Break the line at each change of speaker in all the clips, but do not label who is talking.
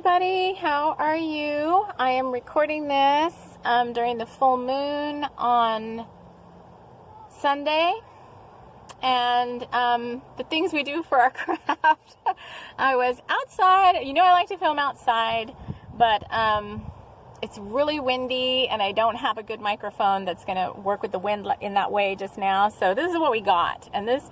everybody, how are you? I am recording this during the full moon on Sunday, and the things we do for our craft. I was outside. You know I like to film outside, but it's really windy and I don't have a good microphone that's going to work with the wind in that way just now. So this is what we got, and this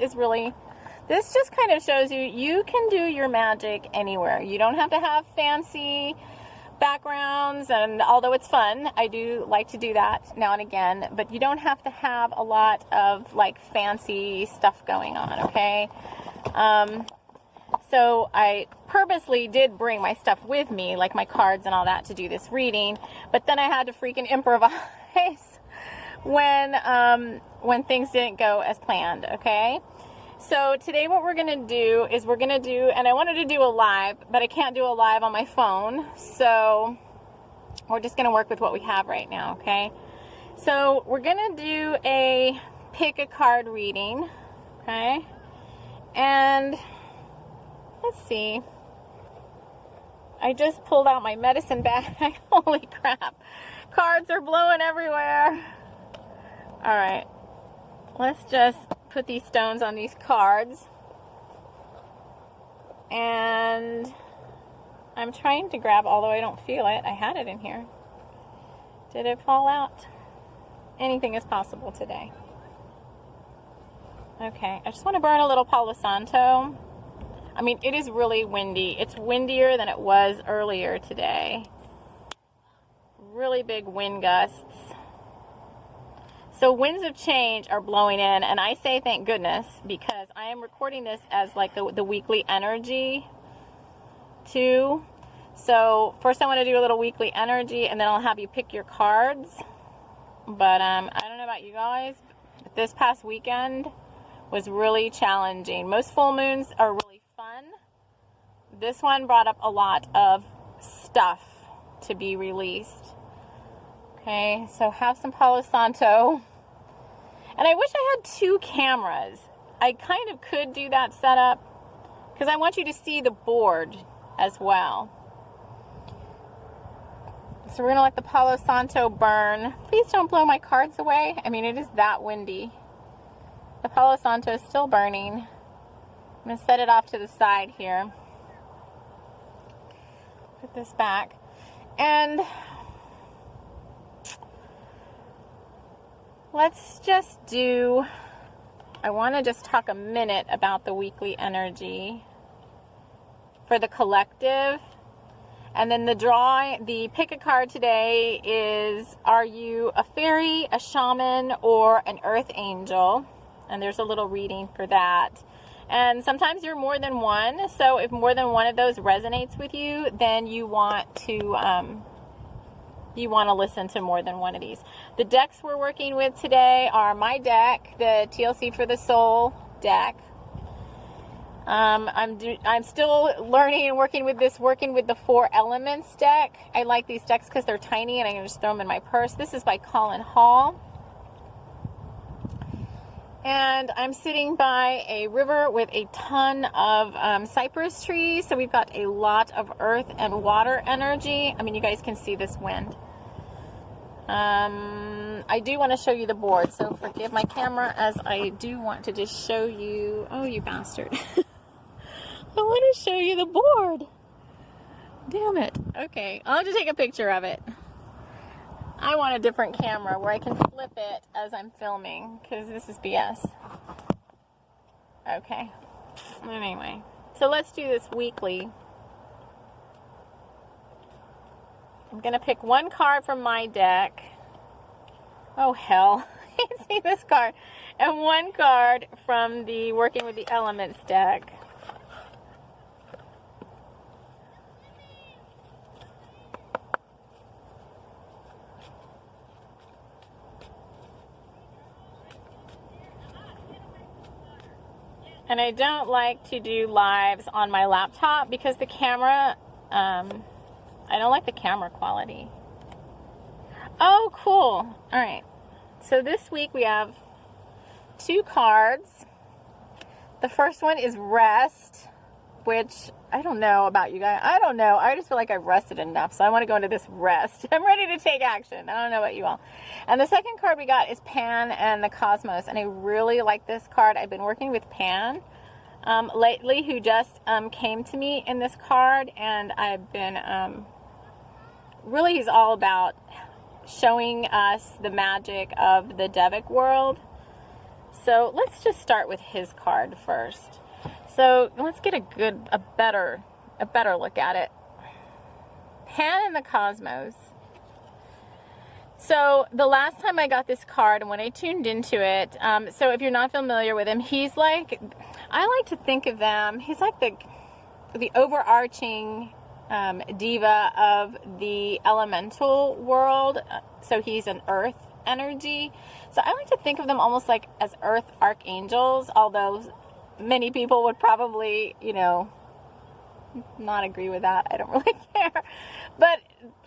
just kind of shows you can do your magic anywhere. You don't have to have fancy backgrounds, and although it's fun, I do like to do that now and again, but you don't have to have a lot of like fancy stuff going on, okay? So I purposely did bring my stuff with me, like my cards and all that, to do this reading, but then I had to freaking improvise when things didn't go as planned, okay? So today what we're going to do is and I wanted to do a live, but I can't do a live on my phone, so we're just going to work with what we have right now, okay? So we're going to do a pick a card reading, okay? And let's see. I just pulled out my medicine bag. Holy crap. Cards are blowing everywhere. All right. Let's just put these stones on these cards, and I'm trying to grab, although I don't feel it. I had it in here. Did it fall out? Anything is possible today. Okay, I just want to burn a little Palo Santo. I mean, it is really windy. It's windier than it was earlier today. Really big wind gusts. So winds of change are blowing in, and I say thank goodness, because I am recording this as like the weekly energy too. So first I want to do a little weekly energy, and then I'll have you pick your cards. But I don't know about you guys, but this past weekend was really challenging. Most full moons are really fun. This one brought up a lot of stuff to be released. Okay, so have some Palo Santo. And I wish I had two cameras. I kind of could do that setup, because I want you to see the board as well. So we're going to let the Palo Santo burn. Please don't blow my cards away. I mean, it is that windy. The Palo Santo is still burning. I'm going to set it off to the side here. Put this back. And let's just I want to just talk a minute about the weekly energy for the collective. And then the pick a card today is, are you a fairy, a shaman, or an earth angel? And there's a little reading for that. And sometimes you're more than one. So if more than one of those resonates with you, then you want to listen to more than one of these. The decks we're working with today are my deck, the TLC for the Soul deck. I'm still learning and working with the 4 Elements deck. I like these decks because they're tiny and I can just throw them in my purse. This is by Colin Hall. And I'm sitting by a river with a ton of cypress trees. So we've got a lot of earth and water energy. I mean, you guys can see this wind. I do want to show you the board, so forgive my camera as I do want to just show you. Oh, you bastard. I want to show you the board. Damn it. Okay, I'll have to take a picture of it. I want a different camera where I can flip it as I'm filming, because this is BS. Okay. Anyway, so let's do this weekly. I'm going to pick one card from my deck. Oh, hell. I see this card. And one card from the Working with the Elements deck. And I don't like to do lives on my laptop because the camera, I don't like the camera quality. Oh, cool. All right. So this week we have 2 cards. The first one is Rest, which I don't know about you guys. I don't know. I just feel like I've rested enough, so I want to go into this rest. I'm ready to take action. I don't know about you all. And the second card we got is Pan and the Cosmos, and I really like this card. I've been working with Pan lately, who just came to me in this card, and I've been really, he's all about showing us the magic of the Devic world. So let's just start with his card first. So let's get a better look at it. Pan and the Cosmos. So the last time I got this card and when I tuned into it, so if you're not familiar with him, he's like, I like to think of them, he's like the overarching diva of the elemental world. So he's an earth energy. So I like to think of them almost like as earth archangels, although many people would probably, you know, not agree with that. I don't really care. But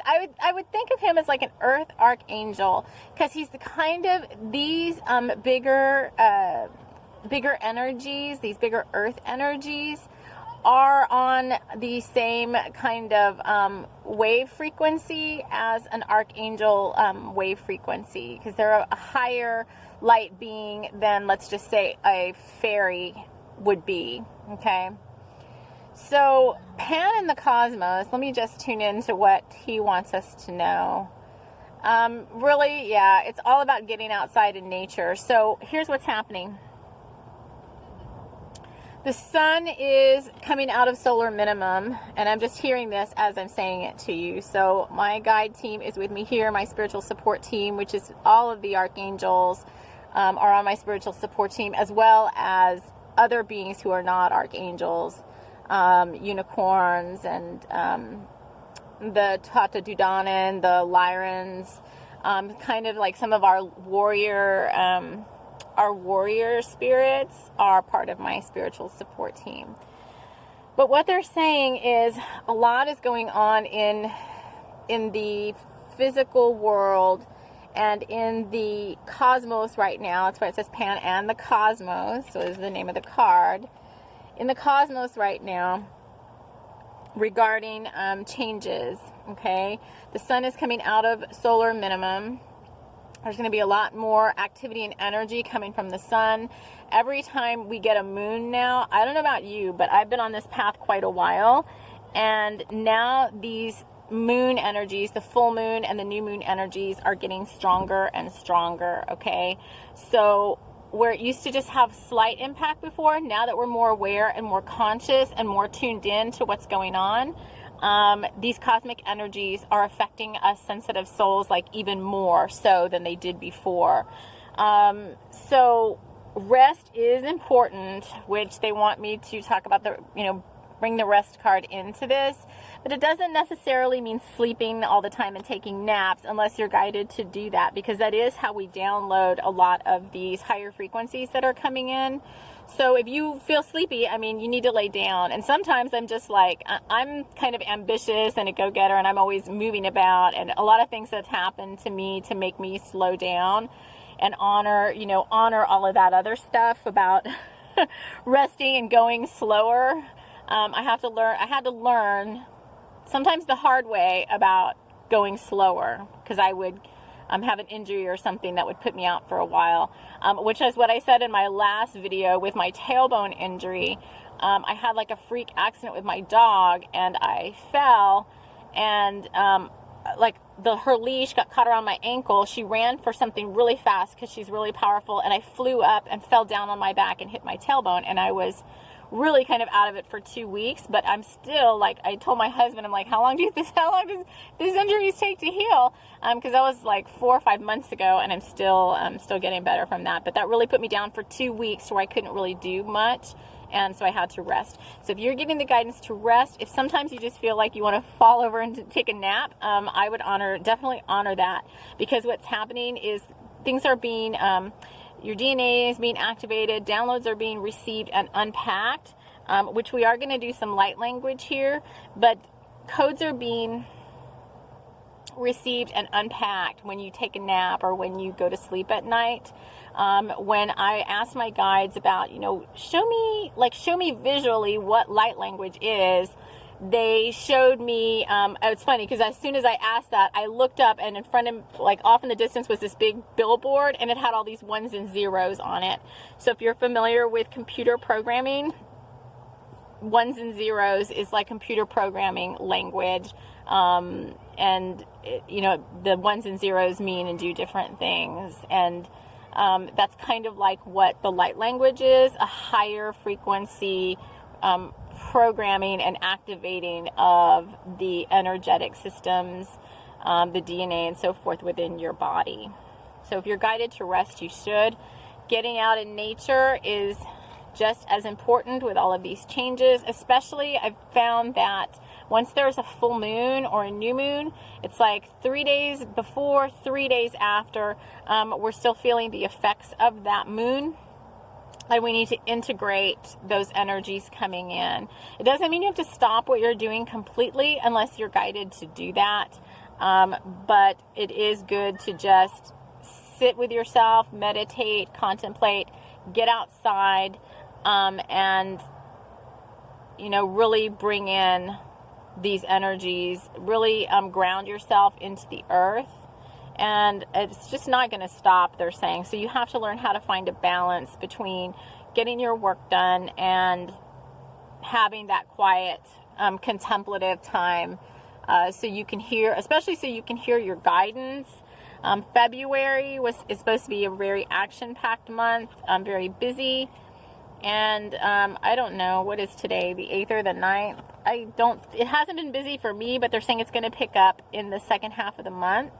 I would think of him as like an earth archangel, because he's the kind of these bigger energies, these bigger earth energies are on the same kind of wave frequency as an archangel wave frequency, because they're a higher light being than, let's just say, a fairy would be. Okay, so Pan in the Cosmos, let me just tune into what he wants us to know. Really, yeah, it's all about getting outside in nature. So here's what's happening. The sun is coming out of solar minimum, and I'm just hearing this as I'm saying it to you. So my guide team is with me here, my spiritual support team, which is all of the archangels are on my spiritual support team, as well as other beings who are not archangels, unicorns, and the Tata Dudanan, the Lyrans, kind of like some of our warrior spirits are part of my spiritual support team. But what they're saying is a lot is going on in the physical world and in the cosmos right now. That's why it says Pan and the Cosmos, so is the name of the card. In the cosmos right now, regarding changes, okay? The sun is coming out of solar minimum. There's going to be a lot more activity and energy coming from the sun. Every time we get a moon now, I don't know about you, but I've been on this path quite a while. And now these moon energies, the full moon and the new moon energies, are getting stronger and stronger, okay? So where it used to just have slight impact before, now that we're more aware and more conscious and more tuned in to what's going on, these cosmic energies are affecting us sensitive souls like even more so than they did before. So rest is important, which they want me to talk about, bring the rest card into this, but it doesn't necessarily mean sleeping all the time and taking naps unless you're guided to do that, because that is how we download a lot of these higher frequencies that are coming in. So if you feel sleepy, I mean, you need to lay down. And sometimes I'm just like, I'm kind of ambitious and a go-getter, and I'm always moving about, and a lot of things that happen to me to make me slow down and honor all of that other stuff about resting and going slower. I had to learn sometimes the hard way about going slower, because I would have an injury or something that would put me out for a while, which is what I said in my last video with my tailbone injury. I had like a freak accident with my dog, and I fell, and her leash got caught around my ankle. She ran for something really fast because she's really powerful, and I flew up and fell down on my back and hit my tailbone, and I was really kind of out of it for 2 weeks. But I'm still, like, I told my husband, I'm like, how long does these injuries take to heal? Because that was like 4 or 5 months ago, and I'm still getting better from that. But that really put me down for 2 weeks where I couldn't really do much, and so I had to rest. So if you're getting the guidance to rest, if sometimes you just feel like you want to fall over and take a nap, I would definitely honor that, because what's happening is things are being your DNA is being activated, downloads are being received and unpacked, which we are going to do some light language here, but codes are being received and unpacked when you take a nap or when you go to sleep at night. When I asked my guides about, show me visually what light language is, they showed me, it's funny because as soon as I asked that, I looked up, and in front of, off in the distance was this big billboard, and it had all these ones and zeros on it. So if you're familiar with computer programming, ones and zeros is like computer programming language. And the ones and zeros mean and do different things. And that's kind of like what the light language is, a higher frequency programming and activating of the energetic systems, the DNA and so forth within your body. So if you're guided to rest, you should. Getting out in nature is just as important with all of these changes. Especially, I've found that once there's a full moon or a new moon, it's like 3 days before, 3 days after, we're still feeling the effects of that moon. And we need to integrate those energies coming in. It doesn't mean you have to stop what you're doing completely unless you're guided to do that. But it is good to just sit with yourself, meditate, contemplate, get outside, and, really bring in these energies, really ground yourself into the earth. And it's just not going to stop, they're saying. So you have to learn how to find a balance between getting your work done and having that quiet, contemplative time, so you can hear, especially so you can hear your guidance. February is supposed to be a very action-packed month, very busy. And I don't know, what is today, the 8th or the 9th? It hasn't been busy for me, but they're saying it's going to pick up in the second half of the month.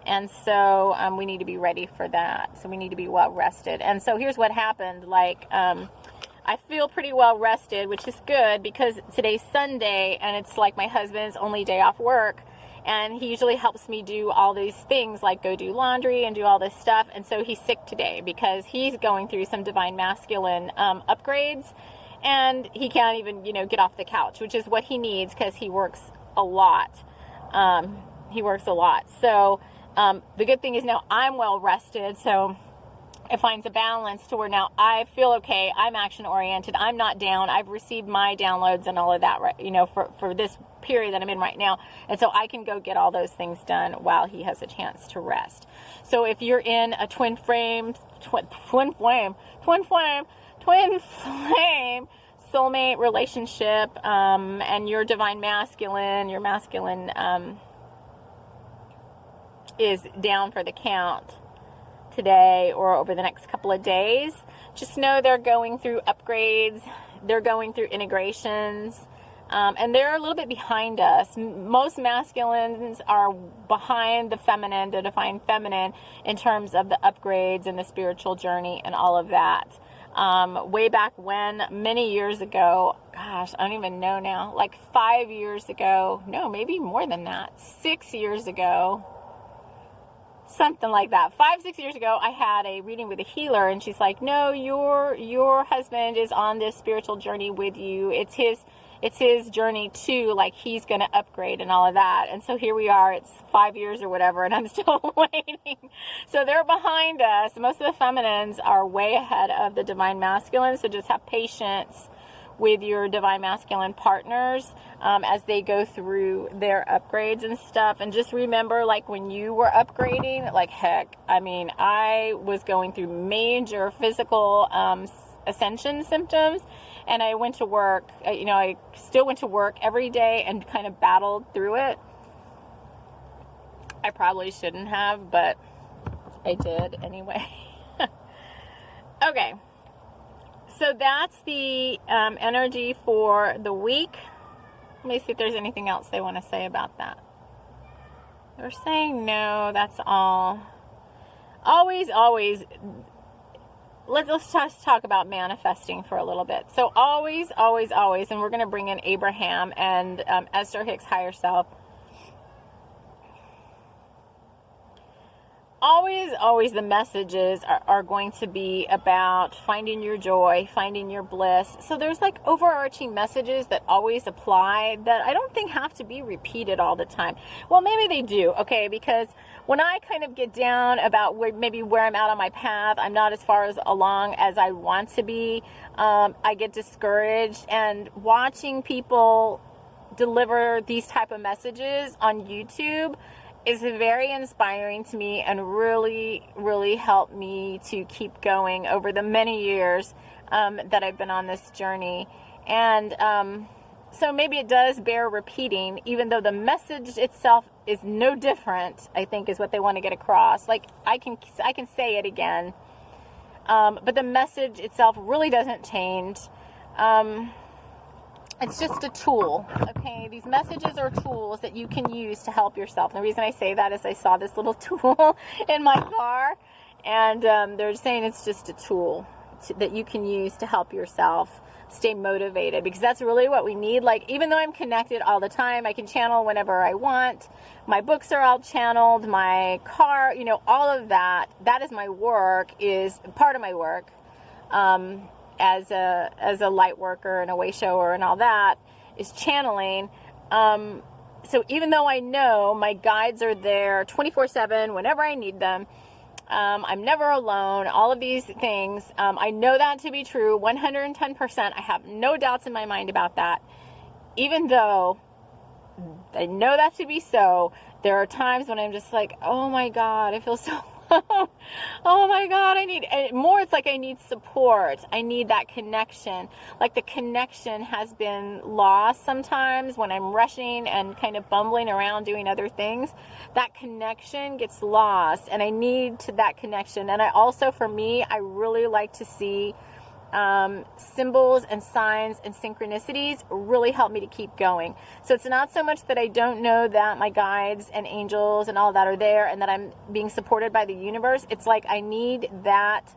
And so we need to be ready for that. So we need to be well rested. And so here's what happened. I feel pretty well rested, which is good because today's Sunday and it's like my husband's only day off work. And he usually helps me do all these things, like go do laundry and do all this stuff. And so he's sick today because he's going through some divine masculine upgrades. And he can't even, get off the couch, which is what he needs because he works a lot. So the good thing is now I'm well rested. So it finds a balance to where now I feel okay. I'm action oriented. I'm not down. I've received my downloads and all of that, right? For this period that I'm in right now. And so I can go get all those things done while he has a chance to rest. So if you're in a twin flame soulmate relationship, and your divine masculine, is down for the count today or over the next couple of days, just know they're going through upgrades, they're going through integrations, and they're a little bit behind us. Most masculines are behind the feminine, the divine feminine, in terms of the upgrades and the spiritual journey and all of that. Way back when, many years ago, gosh, I don't even know now, like 5 years ago, no, maybe more than that, 6 years ago, something like that. 5-6 years ago, I had a reading with a healer, and she's like, no, your husband is on this spiritual journey with you. It's his journey too, like he's going to upgrade and all of that. And so here we are, it's 5 years or whatever, and I'm still waiting. So they're behind us. Most of the feminines are way ahead of the divine masculine. So just have patience with your divine masculine partners as they go through their upgrades and stuff. And just remember, like when you were upgrading, like heck, I mean, I was going through major physical ascension symptoms, and I went to work, I still went to work every day and kind of battled through it. I probably shouldn't have, but I did anyway. Okay. So that's the energy for the week. Let me see if there's anything else they want to say about that. They're saying no, that's all. Always, let's just talk about manifesting for a little bit. So always, and we're going to bring in Abraham and Esther Hicks' higher self. always the messages are going to be about finding your joy, finding your bliss. So there's like overarching messages that always apply that I don't think have to be repeated all the time. Well, maybe they do, okay, because when I kind of get down about where I'm out on my path, I'm not as far as along as I want to be, I get discouraged, and watching people deliver these type of messages on YouTube is very inspiring to me, and really helped me to keep going over the many years that I've been on this journey. And so maybe it does bear repeating, even though the message itself is no different, I think, is what they want to get across. Like, I can say it again, but the message itself really doesn't change. It's just a tool, okay? These messages are tools that you can use to help yourself. And the reason I say that is I saw this little tool in my car, and they're saying it's just a tool that you can use to help yourself stay motivated, because that's really what we need. Like, even though I'm connected all the time, I can channel whenever I want. My books are all channeled, my car, you know, all of that. That is my work, is part of my work. As a light worker and a way shower and all that, is channeling. So even though I know my guides are there 24/7 whenever I need them, I'm never alone, all of these things, I know that to be true 110%. I have no doubts in my mind about that. Even though I know that to be so, there are times when I'm just like, oh my God, I feel so oh my God, I need more. It's like I need support. I need that connection. Like, the connection has been lost sometimes when I'm rushing and kind of bumbling around doing other things. That connection gets lost, and I need that connection. And I also, for me, I really like to see symbols and signs and synchronicities really help me to keep going. So it's not so much that I don't know that my guides and angels and all that are there and that I'm being supported by the universe. It's like I need that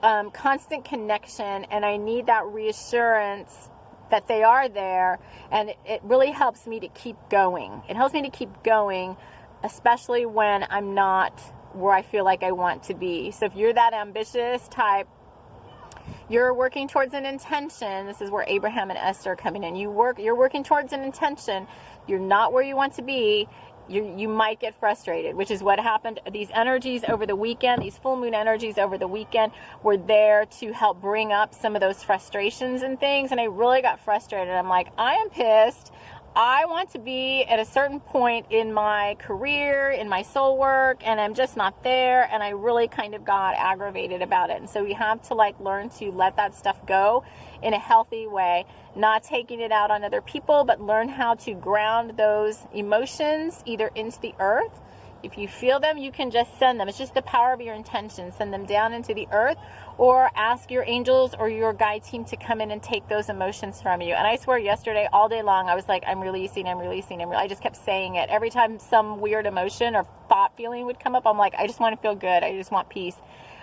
constant connection, and I need that reassurance that they are there, and it really helps me to keep going. It helps me to keep going, especially when I'm not where I feel like I want to be. So if you're that ambitious type, you're working towards an intention. This is where Abraham and Esther are coming in. You're working towards an intention. You're not where you want to be. You might get frustrated, which is what happened. These energies over the weekend, these full moon energies over the weekend, were there to help bring up some of those frustrations and things. And I really got frustrated. I'm like, I am pissed. I want to be at a certain point in my career, in my soul work, and I'm just not there. And I really kind of got aggravated about it. And so we have to learn to let that stuff go in a healthy way, not taking it out on other people, but learn how to ground those emotions either into the earth. If you feel them, you can just send them. It's just the power of your intention. Send them down into the earth, or ask your angels or your guide team to come in and take those emotions from you. And I swear, yesterday, all day long, I was like, I'm releasing. I just kept saying it. Every time some weird emotion or thought feeling would come up, I'm like, I just want to feel good. I just want peace.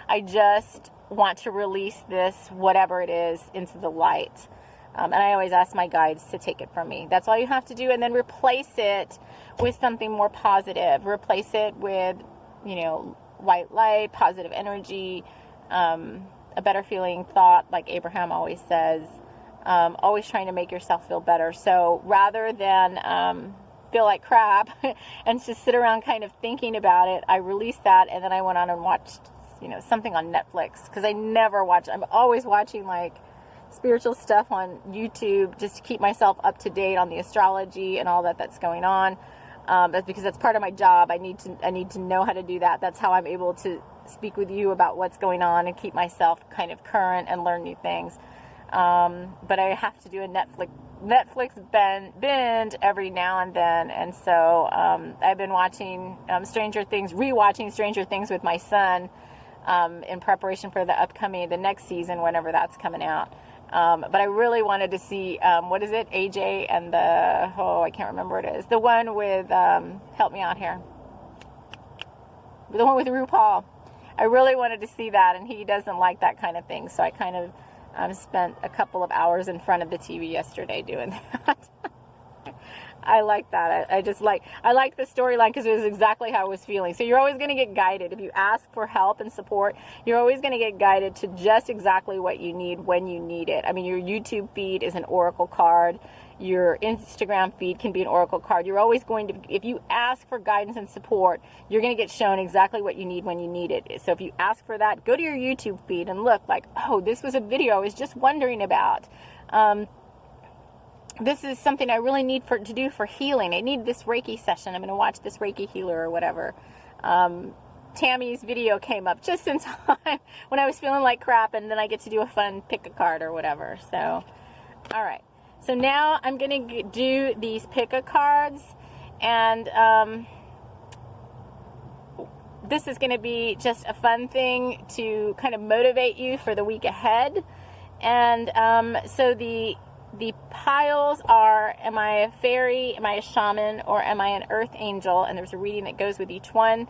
I just want to release this, whatever it is, into the light. And I always ask my guides to take it from me. That's all you have to do. And then replace it with something more positive. Replace it with, white light, positive energy, a better feeling thought, like Abraham always says. Always trying to make yourself feel better. So rather than feel like crap and just sit around kind of thinking about it, I released that, and then I went on and watched, something on Netflix, because I never watch. I'm always watching spiritual stuff on YouTube just to keep myself up to date on the astrology and all that's going on. That's because that's part of my job. I need to know how to do that. That's how I'm able to speak with you about what's going on and keep myself kind of current and learn new things. But I have to do a Netflix binge every now and then. And so I've been watching rewatching Stranger Things with my son in preparation for the next season, whenever that's coming out. But I really wanted to see, what is it? AJ and I can't remember what it is. The one with, help me out here. The one with RuPaul. I really wanted to see that, and he doesn't like that kind of thing. So I kind of spent a couple of hours in front of the TV yesterday doing that. I like that. I liked the storyline because it was exactly how I was feeling. So you're always going to get guided. If you ask for help and support, you're always going to get guided to just exactly what you need when you need it. I mean, your YouTube feed is an oracle card. Your Instagram feed can be an oracle card. You're always going to, if you ask for guidance and support, you're going to get shown exactly what you need when you need it. So if you ask for that, go to your YouTube feed and look like, oh, this was a video I was just wondering about. This is something I really need to do for healing. I need this Reiki session. I'm going to watch this Reiki healer or whatever. Tami's video came up just in time when I was feeling like crap, and then I get to do a fun pick a card or whatever. So, all right. So now I'm going to do these pick a cards, and this is going to be just a fun thing to kind of motivate you for the week ahead. And so the piles are, am I a fairy, am I a shaman, or am I an earth angel? And there's a reading that goes with each one.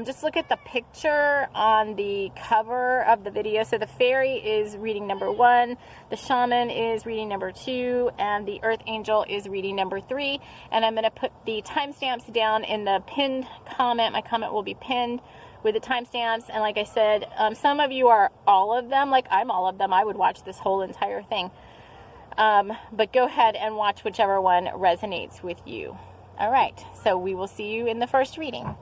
Just look at the picture on the cover of the video. So the fairy is reading number 1, the shaman is reading number 2, and the earth angel is reading number 3. And I'm going to put the timestamps down in the pinned comment. My comment will be pinned with the timestamps. And like I said, some of you are all of them. Like I'm all of them. I would watch this whole entire thing. But go ahead and watch whichever one resonates with you. All right. So we will see you in the first reading.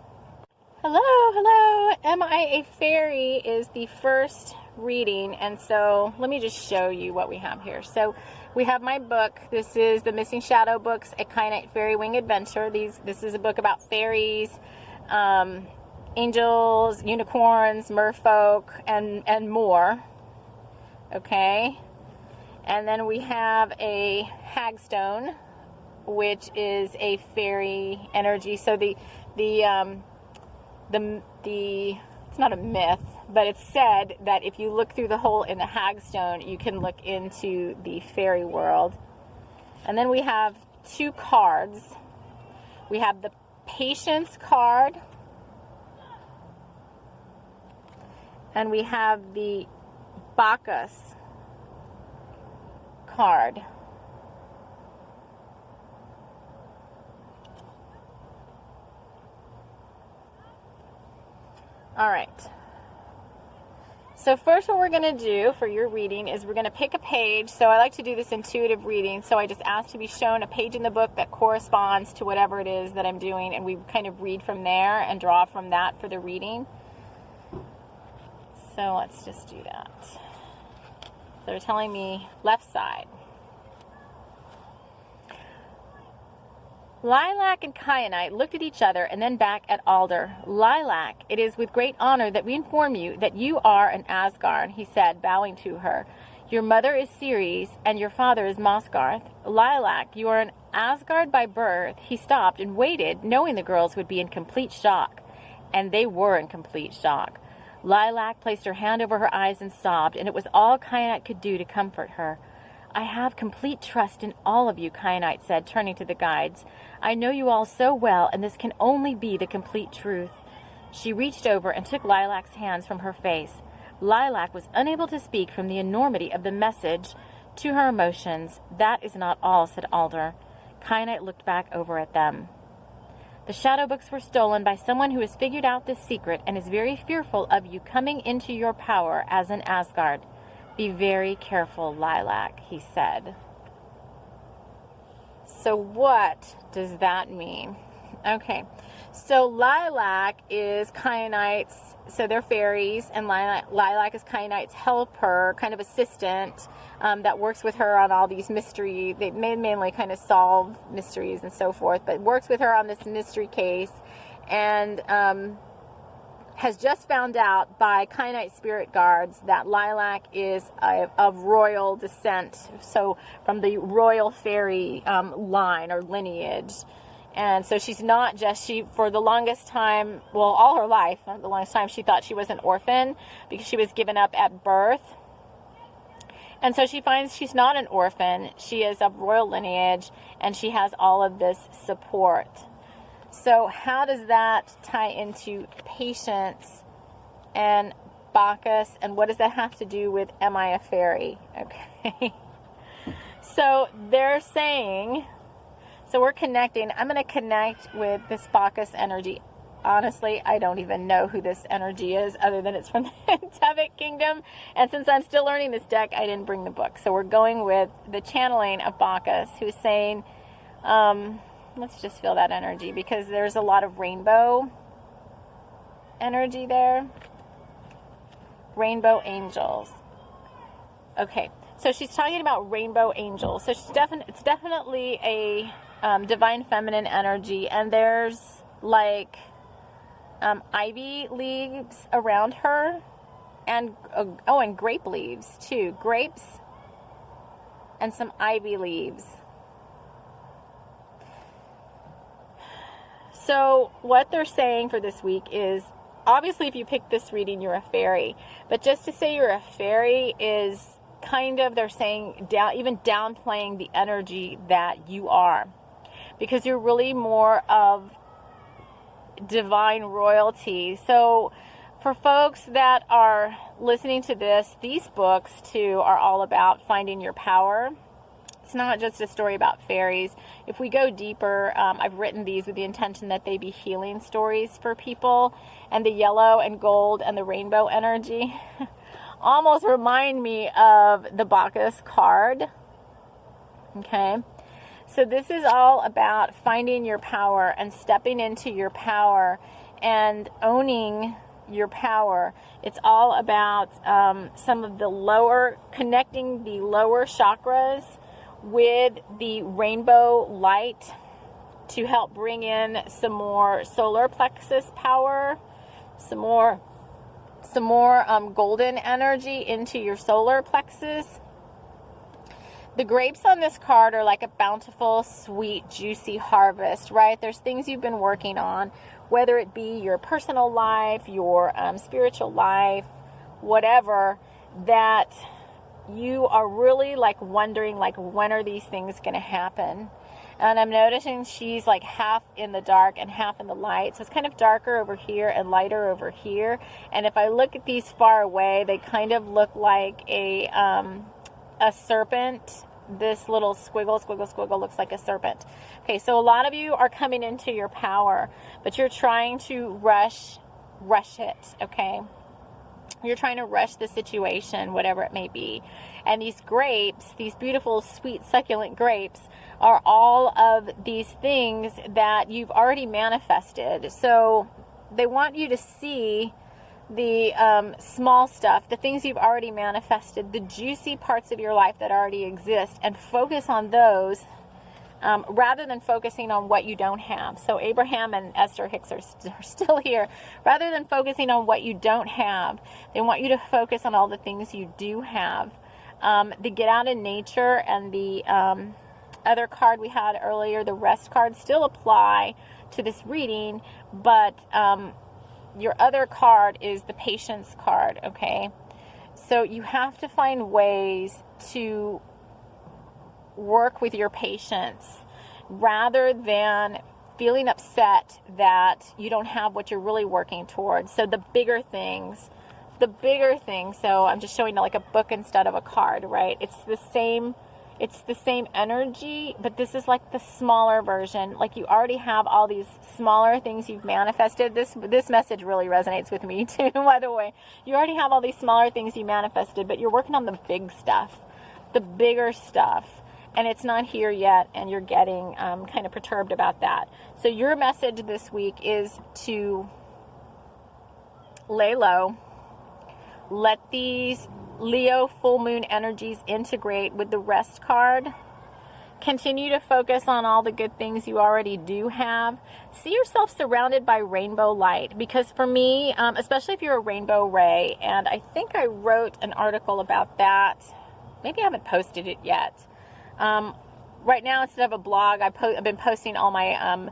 Hello. Am I a fairy is the first reading. And so let me just show you what we have here. So we have my book. This is the Missing Shadow Books, A Kyanite Fairy Wing Adventure. This is a book about fairies, angels, unicorns, merfolk, and more. Okay. And then we have a hagstone, which is a fairy energy. So it's not a myth, but it's said that if you look through the hole in the hagstone, you can look into the fairy world. And then we have 2 cards. We have the Patience card, and we have the Bacchus card. All right. So first what we're going to do for your reading is we're going to pick a page. So I like to do this intuitive reading. So I just ask to be shown a page in the book that corresponds to whatever it is that I'm doing, and we kind of read from there and draw from that for the reading. So let's just do that. So they're telling me left side. Lilac and Kyanite looked at each other and then back at Alder. Lilac, it is with great honor that we inform you that you are an Asgard, he said, bowing to her. Your mother is Ceres and your father is Mosgarth. Lilac, you are an Asgard by birth. He stopped and waited, knowing the girls would be in complete shock. And they were in complete shock. Lilac placed her hand over her eyes and sobbed, and it was all Kyanite could do to comfort her. I have complete trust in all of you, Kyanite said, turning to the guides. I know you all so well, and this can only be the complete truth. She reached over and took Lilac's hands from her face. Lilac was unable to speak from the enormity of the message to her emotions. That is not all, said Alder. Kyanite looked back over at them. The shadow books were stolen by someone who has figured out this secret and is very fearful of you coming into your power as an Asgard. Be very careful, Lilac, he said. So what does that mean? Okay, so Lilac is Kyanite's, so they're fairies, and Lilac is Kyanite's helper, kind of assistant, that works with her on all these mystery, they mainly kind of solve mysteries and so forth, but works with her on this mystery case, and has just found out by Kyanite spirit guards that Lilac is of royal descent, so from the royal fairy line or lineage. And so she's not just, for the longest time, well, all her life, the longest time, she thought she was an orphan because she was given up at birth. And so she finds she's not an orphan. She is of royal lineage, and she has all of this support. So how does that tie into patience and Bacchus, and what does that have to do with am I a fairy? Okay. So they're saying, So we're connecting. I'm going to connect with this Bacchus energy. Honestly, I don't even know who this energy is other than it's from the Tevic Kingdom. And since I'm still learning this deck, I didn't bring the book. So we're going with the channeling of Bacchus, who's saying, let's just feel that energy, because there's a lot of rainbow energy there. Rainbow angels. Okay, so she's talking about rainbow angels. So it's definitely a divine feminine energy, and there's like ivy leaves around her, and and grape leaves too. Grapes and some ivy leaves. So what they're saying for this week is, obviously if you pick this reading, you're a fairy. But just to say you're a fairy is kind of, they're saying, even downplaying the energy that you are. Because you're really more of divine royalty. So for folks that are listening to this, these books too are all about finding your power. It's not just a story about fairies. If we go deeper, I've written these with the intention that they be healing stories for people. And the yellow and gold and the rainbow energy almost remind me of the Bacchus card. Okay. So this is all about finding your power and stepping into your power and owning your power. It's all about some of the connecting the lower chakras with the rainbow light to help bring in some more solar plexus power, some more golden energy into your solar plexus. The grapes on this card are like a bountiful, sweet, juicy harvest, right? There's things you've been working on, whether it be your personal life, your spiritual life, whatever, that you are really like wondering, like, when are these things going to happen? And I'm noticing she's like half in the dark and half in the light. So it's kind of darker over here and lighter over here. And if I look at these far away, they kind of look like a serpent. This little squiggle looks like a serpent. Okay, so a lot of you are coming into your power, but you're trying to rush it, okay? You're trying to rush the situation, whatever it may be. And these grapes, these beautiful, sweet, succulent grapes, are all of these things that you've already manifested. So they want you to see the small stuff, the things you've already manifested, the juicy parts of your life that already exist, and focus on those rather than focusing on what you don't have. So Abraham and Esther Hicks are still here. Rather than focusing on what you don't have, they want you to focus on all the things you do have. The get out in nature and the other card we had earlier, the rest card, still apply to this reading, but your other card is the patience card, okay? So you have to find ways to work with your patience rather than feeling upset that you don't have what you're really working towards. So the bigger things, so I'm just showing like a book instead of a card, right? It's the same energy, but this is like the smaller version. Like you already have all these smaller things you've manifested. This message really resonates with me too, by the way. You already have all these smaller things you manifested, but you're working on the big stuff, the bigger stuff, and it's not here yet, and you're getting kind of perturbed about that. So your message this week is to lay low, let these Leo full moon energies integrate with the rest card. Continue to focus on all the good things you already do have. See yourself surrounded by rainbow light, because for me, especially if you're a rainbow ray, and I think I wrote an article about that. Maybe I haven't posted it yet. Right now, instead of a blog, I've been posting all my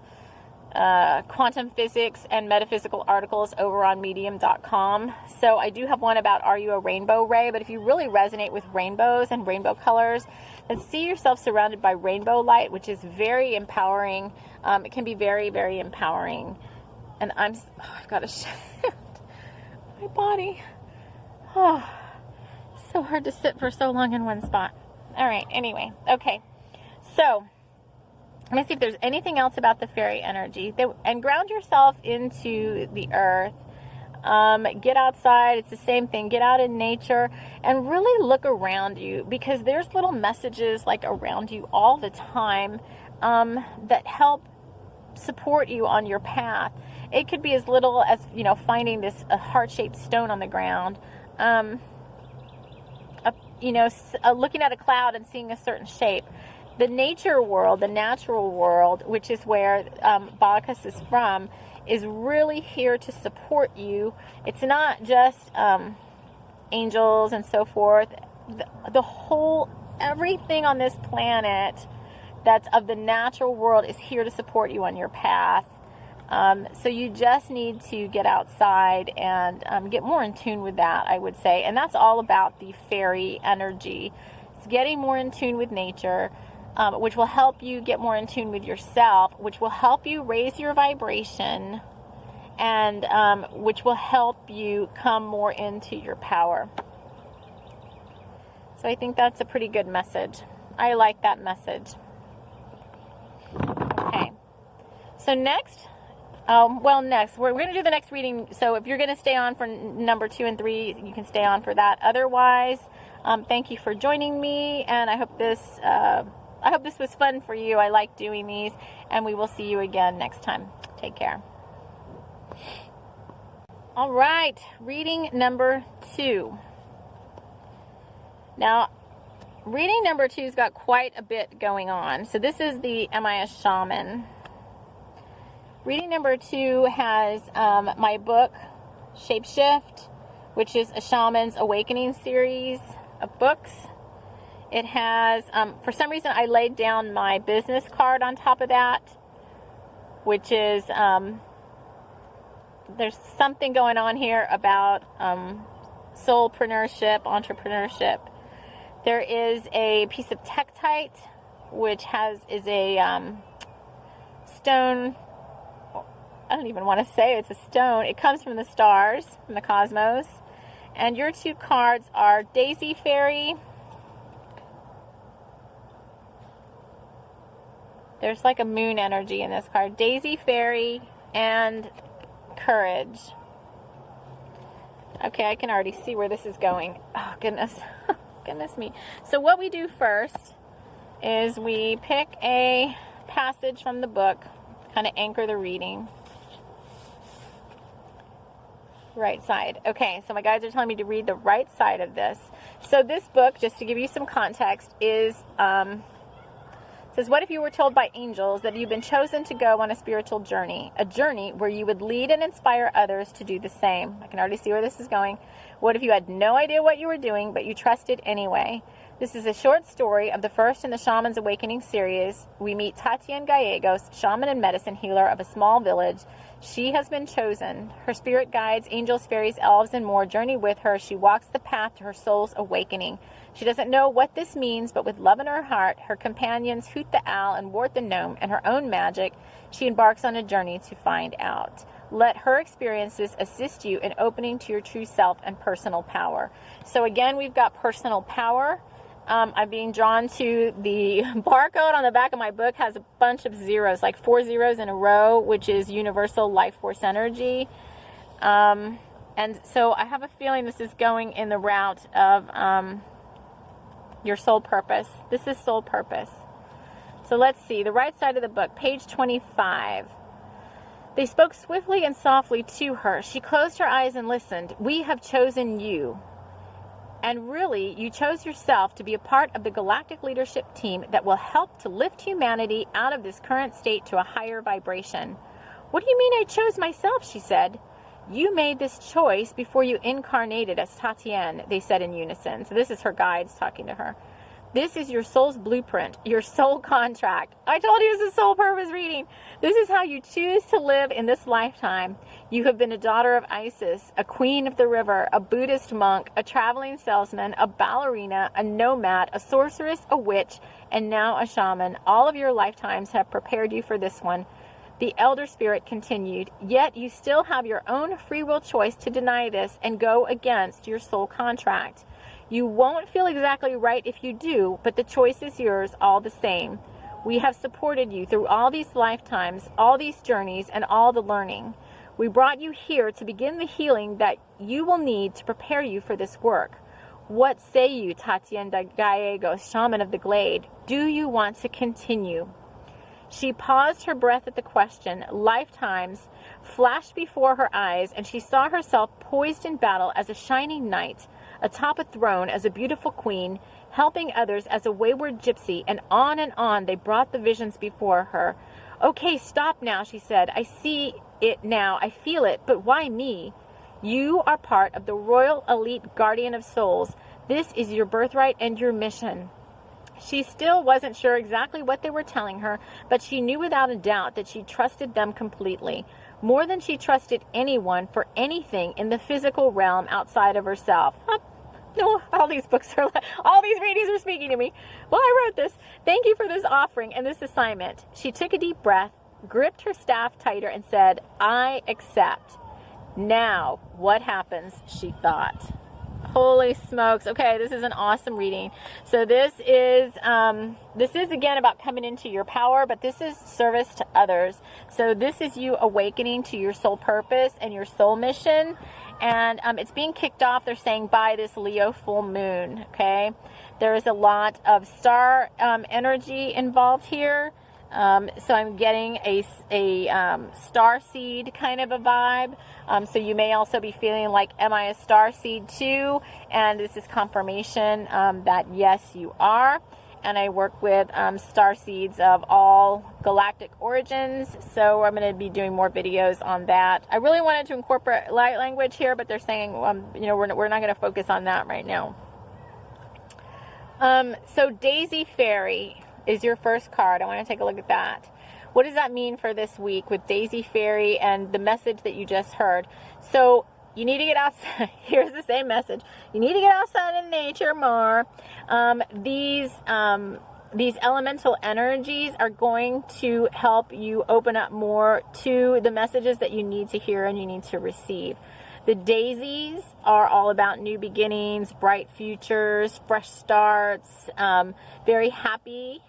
quantum physics and metaphysical articles over on medium.com. So I do have one about, are you a rainbow ray? But if you really resonate with rainbows and rainbow colors, then see yourself surrounded by rainbow light, which is very empowering. It can be very, very empowering. And I've got to shift my body. Oh, so hard to sit for so long in one spot. All right, anyway, okay. So Let me see if there's anything else about the fairy energy. And ground yourself into the earth. Get outside. It's the same thing. Get out in nature and really look around you, because there's little messages like around you all the time that help support you on your path. It could be as little as, you know, finding this heart-shaped stone on the ground. Looking at a cloud and seeing a certain shape. The nature world, the natural world, which is where Bacchus is from, is really here to support you. It's not just angels and so forth. Everything on this planet that's of the natural world is here to support you on your path. So you just need to get outside and get more in tune with that, I would say. And that's all about the fairy energy. It's getting more in tune with nature, which will help you get more in tune with yourself, which will help you raise your vibration, and which will help you come more into your power. So I think that's a pretty good message. I like that message. Okay. So next, we're going to do the next reading. So if you're going to stay on for number 2 and 3, you can stay on for that. Otherwise, thank you for joining me, and I hope this was fun for you. I like doing these, and we will see you again next time. Take care. All right, reading number 2. Now, reading number 2's got quite a bit going on. So this is the Am I a Shaman? Reading number 2 has my book, Shapeshift, which is a Shaman's Awakening series of books. It has, for some reason, I laid down my business card on top of that, which is, there's something going on here about soulpreneurship, entrepreneurship. There is a piece of tektite, which is a stone. I don't even want to say it's a stone. It comes from the stars, from the cosmos. And your 2 cards are Daisy Fairy. There's like a moon energy in this card. Daisy Fairy and Courage. Okay, I can already see where this is going. Oh, goodness. Goodness me. So what we do first is we pick a passage from the book, kind of anchor the reading. Right side. Okay, so my guides are telling me to read the right side of this. So this book, just to give you some context, is says, what if you were told by angels that you've been chosen to go on a spiritual journey, a journey where you would lead and inspire others to do the same? I can already see where this is going. What if you had no idea what you were doing, but you trusted anyway? This is a short story of the first in the Shaman's Awakening series. We meet Tatiana Gallegos, shaman and medicine healer of a small village. She has been chosen. Her spirit guides, angels, fairies, elves, and more journey with her. She walks the path to her soul's awakening. She doesn't know what this means, but with love in her heart, her companions Hoot the Owl and Wart the Gnome, and her own magic, she embarks on a journey to find out. Let her experiences assist you in opening to your true self and personal power. So again, we've got personal power. I'm being drawn to the barcode on the back of my book. Has a bunch of zeros, like 4 zeros in a row, which is universal life force energy. And so I have a feeling this is going in the route of your soul purpose. This is soul purpose. So let's see, the right side of the book, page 25. They spoke swiftly and softly to her. She closed her eyes and listened. We have chosen you. And really, you chose yourself to be a part of the galactic leadership team that will help to lift humanity out of this current state to a higher vibration. What do you mean I chose myself? She said. You made this choice before you incarnated as Tatiana, they said in unison. So this is her guides talking to her. This is your soul's blueprint, your soul contract. I told you it's a soul purpose reading. This is how you choose to live in this lifetime. You have been a daughter of Isis, a queen of the river, a Buddhist monk, a traveling salesman, a ballerina, a nomad, a sorceress, a witch, and now a shaman. All of your lifetimes have prepared you for this one. The elder spirit continued, yet you still have your own free will choice to deny this and go against your soul contract. You won't feel exactly right if you do, but the choice is yours all the same. We have supported you through all these lifetimes, all these journeys, and all the learning. We brought you here to begin the healing that you will need to prepare you for this work. What say you, Tatiana Gallegos, Shaman of the Glade? Do you want to continue? She paused her breath at the question. Lifetimes flashed before her eyes, and she saw herself poised in battle as a shining knight, atop a throne as a beautiful queen, helping others as a wayward gypsy, and on they brought the visions before her. Okay, stop now, she said. I see it now. I feel it, but why me? You are part of the royal elite guardian of souls. This is your birthright and your mission. She still wasn't sure exactly what they were telling her, but she knew without a doubt that she trusted them completely, more than she trusted anyone for anything in the physical realm outside of herself. No, all these readings are speaking to me. Well, I wrote this. Thank you for this offering and this assignment. She took a deep breath, gripped her staff tighter, and said, I accept. Now, what happens, she thought. Holy smokes. Okay, this is an awesome reading. So this is again about coming into your power, but this is service to others. So this is you awakening to your soul purpose and your soul mission. And it's being kicked off, they're saying, by this Leo full moon, okay? There is a lot of star energy involved here. So I'm getting a star seed kind of a vibe. So you may also be feeling like, am I a star seed too? And this is confirmation that yes, you are. And I work with star seeds of all galactic origins. So I'm going to be doing more videos on that. I really wanted to incorporate light language here, but they're saying, we're not going to focus on that right now. So Daisy Fairy is your first card. I want to take a look at that. What does that mean for this week with Daisy Fairy and the message that you just heard? So you need to get outside. Here's the same message. You need to get outside in nature more. These elemental energies are going to help you open up more to the messages that you need to hear and you need to receive. The daisies are all about new beginnings, bright futures, fresh starts, very happy,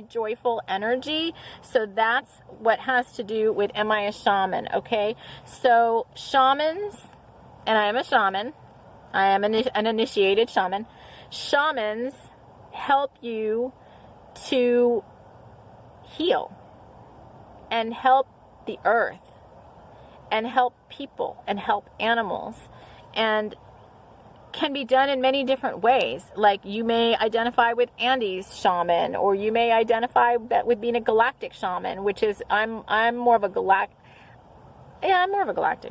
joyful energy. So that's what has to do with am I a shaman, okay? So shamans, and I am a shaman. I am an initiated shaman. Shamans help you to heal and help the earth and help people and help animals, and can be done in many different ways. Like you may identify with Andy's shaman, or you may identify with being a galactic shaman, which is I'm more of a galactic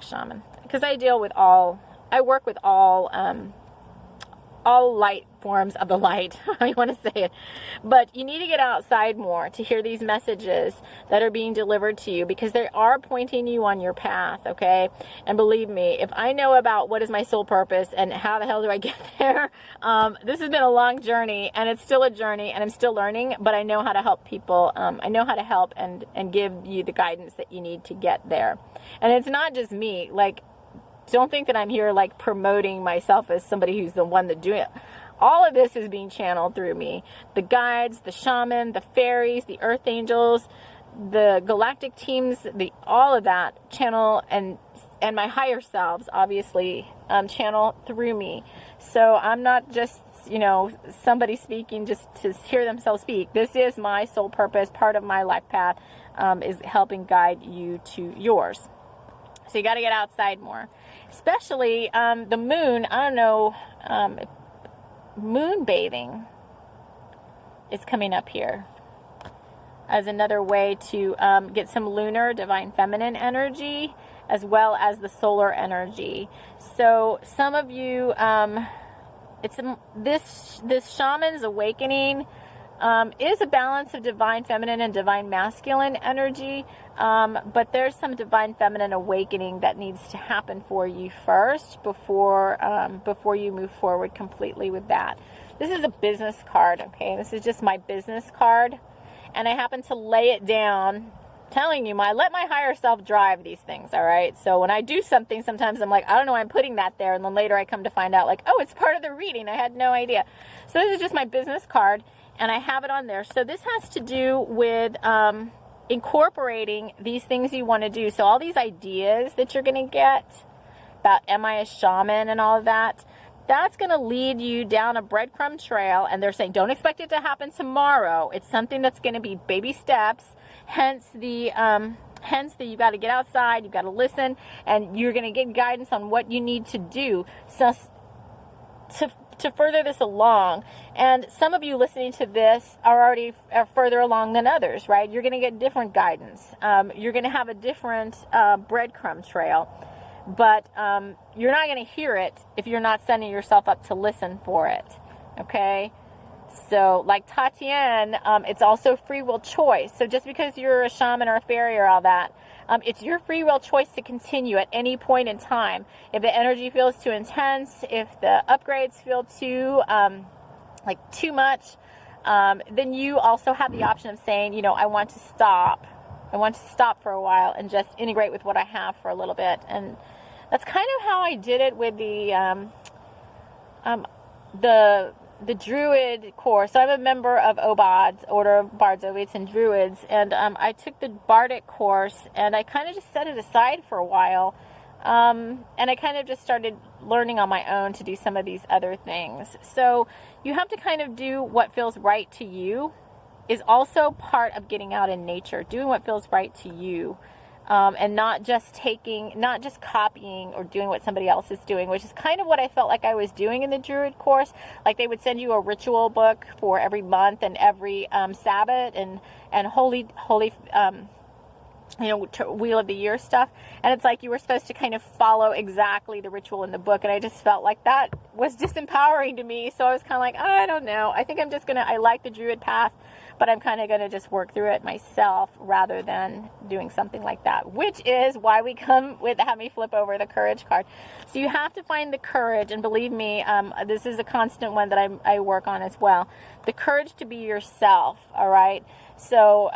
shaman, because I work with all light forms of the light. I want to say it. But you need to get outside more to hear these messages that are being delivered to you, because they are pointing you on your path, okay? And believe me, if I know about what is my soul purpose and how the hell do I get there, this has been a long journey, and it's still a journey, and I'm still learning, but I know how to help people. I know how to help and give you the guidance that you need to get there. And it's not just me. Like, don't think that I'm here like promoting myself as somebody who's the one that doing it. All of this is being channeled through me. The guides, the shaman, the fairies, the earth angels, the galactic teams, all of that channel, and my higher selves obviously channel through me. So I'm not just, somebody speaking just to hear themselves speak. This is my soul purpose. Part of my life path is helping guide you to yours. So you got to get outside more. Especially the moon, I don't know, moon bathing is coming up here as another way to get some lunar, divine feminine energy, as well as the solar energy. So some of you, this shaman's awakening is a balance of divine feminine and divine masculine energy, but there's some divine feminine awakening that needs to happen for you first before you move forward completely with that. This is a business card, okay? This is just my business card, and I happen to lay it down telling you, I let my higher self drive these things, all right? So when I do something, sometimes I'm like, I don't know why I'm putting that there, and then later I come to find out, like, oh, it's part of the reading. I had no idea. So this is just my business card. and I have it on there. So this has to do with incorporating these things you want to do. So all these ideas that you're going to get about am I a shaman and all of that, that's going to lead you down a breadcrumb trail. And they're saying, don't expect it to happen tomorrow. It's something that's going to be baby steps. Hence the you got to get outside, you got to listen, and you're going to get guidance on what you need to do. So to further this along, and some of you listening to this are already further along than others, right? You're going to get different guidance. You're going to have a different breadcrumb trail, but you're not going to hear it if you're not setting yourself up to listen for it, okay? So like Tatiana, it's also free will choice. So just because you're a shaman or a fairy or all that, it's your free will choice to continue at any point in time. If the energy feels too intense, if the upgrades feel too much, then you also have the option of saying, you know, I want to stop. I want to stop for a while and just integrate with what I have for a little bit. And that's kind of how I did it with the Druid course. So I'm a member of OBODs, Order of Bards, Oviates, and Druids, and I took the Bardic course, and I kind of just set it aside for a while, and I kind of just started learning on my own to do some of these other things. So you have to kind of do what feels right to you, is also part of getting out in nature, doing what feels right to you. And not just copying or doing what somebody else is doing, which is kind of what I felt like I was doing in the Druid course. Like they would send you a ritual book for every month and every Sabbath and holy Wheel of the Year stuff. And it's like you were supposed to kind of follow exactly the ritual in the book. And I just felt like that was disempowering to me. So I was kind of like, I don't know. I think I like the Druid path, but I'm kind of going to just work through it myself rather than doing something like that, which is why we come with have me flip over the courage card. So you have to find the courage, and believe me, this is a constant one that I work on as well. The courage to be yourself, all right? So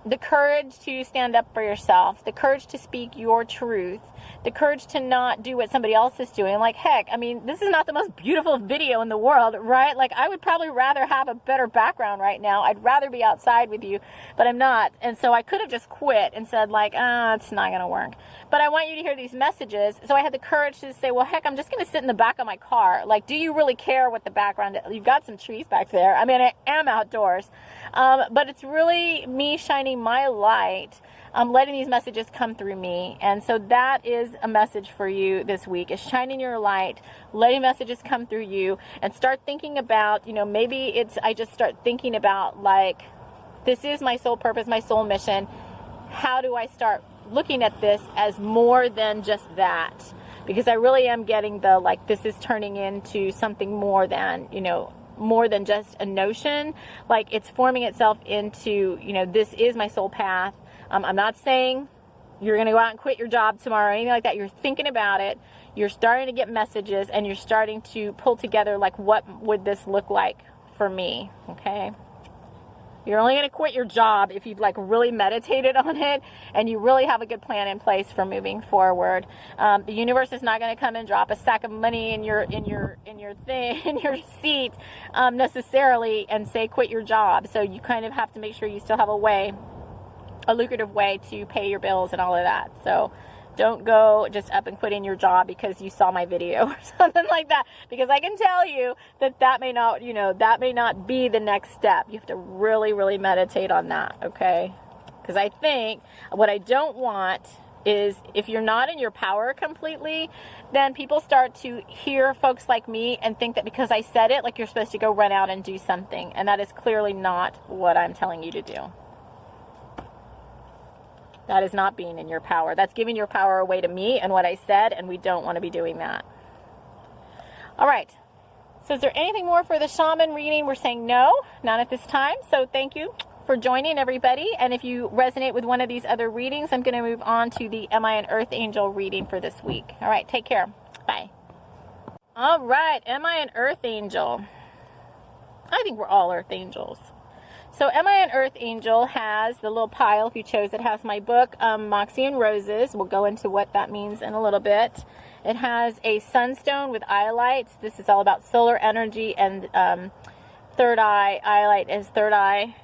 the courage to stand up for yourself, the courage to speak your truth, the courage to not do what somebody else is doing. Like, heck, I mean, this is not the most beautiful video in the world, right? Like, I would probably rather have a better background right now. I'd rather be outside with you, but I'm not. And so I could have just quit and said, like, it's not going to work. But I want you to hear these messages. So I had the courage to say, well, heck, I'm just going to sit in the back of my car. Like, do you really care what the background is? You've got some trees back there. I mean, I am outdoors. But it's really me shining my light, letting these messages come through me. And so that is a message for you this week, is shining your light, letting messages come through you, and start thinking about, maybe I just start thinking about, like, this is my soul purpose, my soul mission. How do I start looking at this as more than just that? Because I really am getting this is turning into something more than, more than just a notion. Like, it's forming itself into, this is my soul path. I'm not saying you're going to go out and quit your job tomorrow or anything like that. You're thinking about it. You're starting to get messages, and you're starting to pull together, like, what would this look like for me? Okay. You're only going to quit your job if you've, like, really meditated on it and you really have a good plan in place for moving forward. The universe is not going to come and drop a sack of money in your seat necessarily and say quit your job. So you kind of have to make sure you still have a lucrative way to pay your bills and all of that. So don't go just up and quitting your job because you saw my video or something like that. Because I can tell you that may not be the next step. You have to really, really meditate on that, okay? Because I think what I don't want is, if you're not in your power completely, then people start to hear folks like me and think that because I said it, like, you're supposed to go run out and do something. And that is clearly not what I'm telling you to do. That is not being in your power. That's giving your power away to me and what I said, and we don't want to be doing that. All right. So is there anything more for the shaman reading? We're saying no, not at this time. So thank you for joining, everybody. And if you resonate with one of these other readings, I'm going to move on to the Am I an Earth Angel reading for this week. All right. Take care. Bye. All right. Am I an Earth Angel? I think we're all Earth Angels. So Am I an Earth Angel has the little pile, if you chose it, has my book, Moxie and Roses. We'll go into what that means in a little bit. It has a sunstone with eye lights. This is all about solar energy and third eye. I light is third eye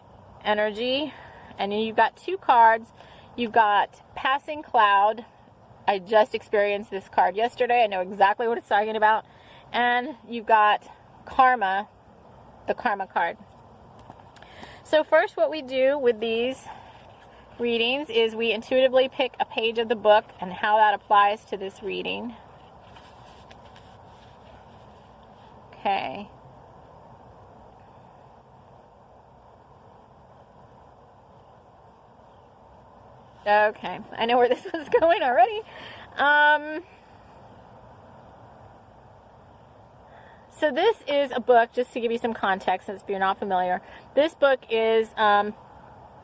energy. And then you've got two cards. You've got Passing Cloud. I just experienced this card yesterday. I know exactly what it's talking about. And you've got Karma, the Karma card. So first, what we do with these readings is we intuitively pick a page of the book and how that applies to this reading. Okay. Okay, I know where this was going already. So this is a book, just to give you some context, since you're not familiar. This book is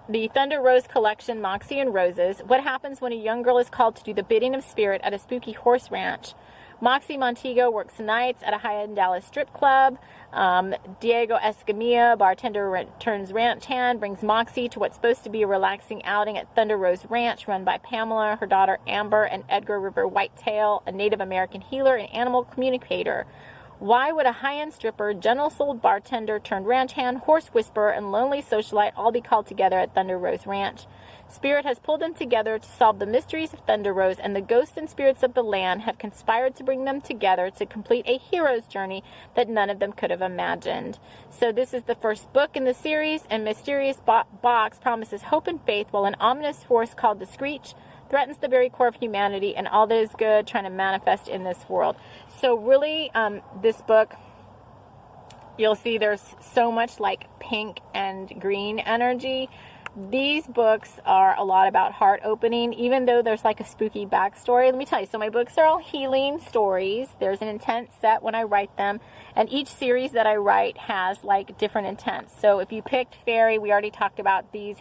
the Thunder Rose Collection, Moxie and Roses. What happens when a young girl is called to do the bidding of spirit at a spooky horse ranch? Moxie Montego works nights at a high-end Dallas strip club. Diego Escamilla, bartender turns ranch hand, brings Moxie to what's supposed to be a relaxing outing at Thunder Rose Ranch, run by Pamela, her daughter Amber, and Edgar River Whitetail, a Native American healer and animal communicator. Why would a high-end stripper, gentle-souled bartender turned ranch hand, horse whisperer, and lonely socialite all be called together at Thunder Rose Ranch? Spirit has pulled them together to solve the mysteries of Thunder Rose, and the ghosts and spirits of the land have conspired to bring them together to complete a hero's journey that none of them could have imagined. So this is the first book in the series, and Mysterious Box promises hope and faith, while an ominous force called the Screech threatens the very core of humanity and all that is good trying to manifest in this world. So really, this book, you'll see there's so much like pink and green energy. These books are a lot about heart opening, even though there's like a spooky backstory. Let me tell you, so my books are all healing stories. There's an intent set when I write them, and each series that I write has like different intents. So if you picked Fairy, we already talked about these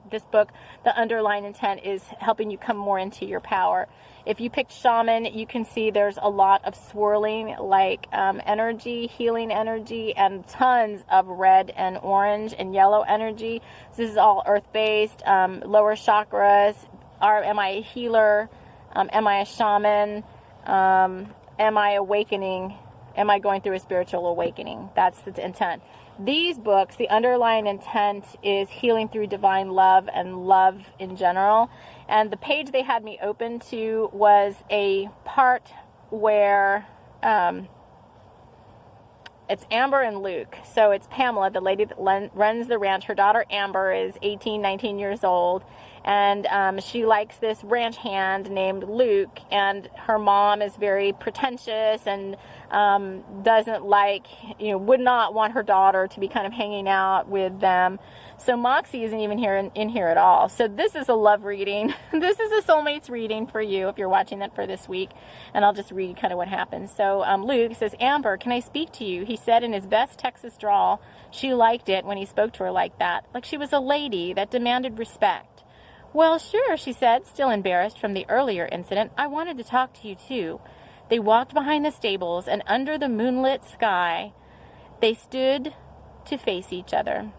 this book, the underlying intent is helping you come more into your power. If you picked Shaman, you can see there's a lot of swirling like energy, healing energy, and tons of red and orange and yellow energy. So this is all earth-based, lower chakras. Am I a healer? Am I a shaman? Am I awakening? Am I going through a spiritual awakening? That's the intent. These books, the underlying intent is healing through divine love and love in general. And the page they had me open to was a part where it's Amber and Luke. So it's Pamela, the lady that runs the ranch. Her daughter Amber is 18, 19 years old. And she likes this ranch hand named Luke. And her mom is very pretentious and doesn't like, would not want her daughter to be kind of hanging out with them. So Moxie isn't even in here at all. So this is a love reading. This is a soulmates reading for you if you're watching that for this week. And I'll just read kind of what happens. So Luke says, Amber, can I speak to you? He said in his best Texas drawl. She liked it when he spoke to her like that. Like she was a lady that demanded respect. Well, sure, she said, still embarrassed from the earlier incident. I wanted to talk to you too. They walked behind the stables, and under the moonlit sky, they stood to face each other.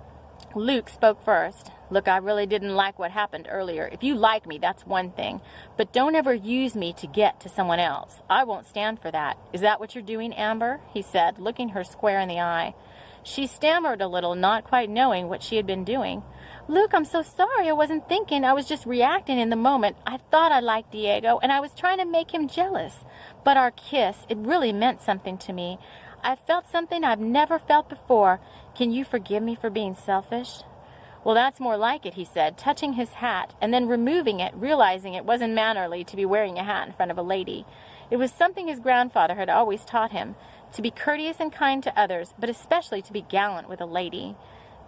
Luke spoke first. Look, I really didn't like what happened earlier. If you like me, that's one thing. But don't ever use me to get to someone else. I won't stand for that. Is that what you're doing, Amber? He said, looking her square in the eye. She stammered a little, not quite knowing what she had been doing. Luke, I'm so sorry. I wasn't thinking. I was just reacting in the moment. I thought I liked Diego, and I was trying to make him jealous. But our kiss, it really meant something to me. I felt something I've never felt before. Can you forgive me for being selfish? Well, that's more like it, he said, touching his hat, and then removing it, realizing it wasn't mannerly to be wearing a hat in front of a lady. It was something his grandfather had always taught him, to be courteous and kind to others, but especially to be gallant with a lady.